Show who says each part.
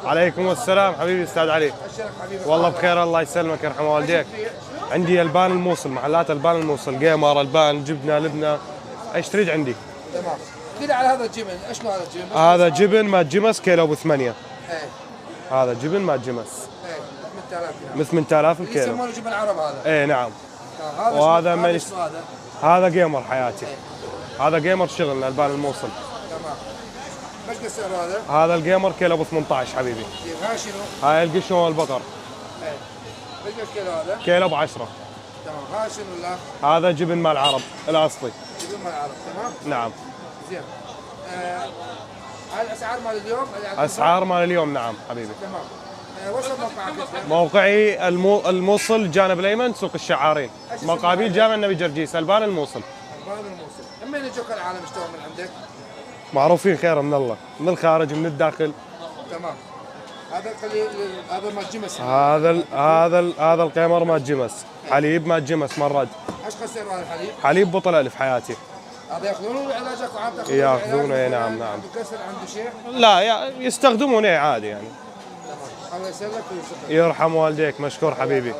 Speaker 1: عليكم السلام حبيبي استاذ علي. والله بخير الله يسلمك يرحم والديك. عندي البان الموصل، محلات البان الموصل، جيمر، البان، جبنه، لبنه، ايش تريد عندي؟
Speaker 2: تمام. كذا على هذا الجبن، ايش نوع هذا الجبن؟
Speaker 1: هذا جبن مات جمس كيلو ب 8.
Speaker 2: ايه.
Speaker 1: هذا جبن مات جمس.
Speaker 2: ايه 8000
Speaker 1: ب 8000 الكيلو.
Speaker 2: يسمونه جبن عرب هذا.
Speaker 1: ايه نعم.
Speaker 2: هذا
Speaker 1: وهذا
Speaker 2: من
Speaker 1: هذا جيمر حياتي. هذا جيمر شغلنا البان الموصل.
Speaker 2: تمام. ايش السعر هذا؟
Speaker 1: هذا الجيمر كيلو ب 18 حبيبي.
Speaker 2: هاي شنو؟
Speaker 1: هاي القشون والبقر.
Speaker 2: ايه. ايش الكيلو هذا؟
Speaker 1: كيلو ب 10.
Speaker 2: تمام. هاي شنو لا؟
Speaker 1: هذا جبن مال العرب الاصلي.
Speaker 2: جبن مال العرب تمام؟
Speaker 1: نعم.
Speaker 2: زين. هاي الاسعار مال اليوم؟
Speaker 1: اسعار مال اليوم نعم حبيبي.
Speaker 2: تمام. وش موقعك؟
Speaker 1: موقعي الموصل جانب الايمن سوق الشعارين، مقابل جامع النبي جرجيس، البان الموصل.
Speaker 2: البان الموصل. من يجوك العالم يشترون من عندك؟
Speaker 1: معروفين خير من الله، من الخارج من الداخل.
Speaker 2: تمام. هذا قليل، هذا مال جمس.
Speaker 1: هذا القمر مال جمس، حليب مال جمس مرد.
Speaker 2: ايش خسر هذا الحليب؟
Speaker 1: حليب بطل الف حياتي.
Speaker 2: هذا ياخذونه علاجك وعم تاخذونه؟
Speaker 1: ياخذونه نعم نعم.
Speaker 2: عنده كسر عنده شيء؟
Speaker 1: لا يستخدمونه عادي يعني.
Speaker 2: تمام. الله يسلمك ويرزقك.
Speaker 1: يرحم والديك، مشكور حبيبي.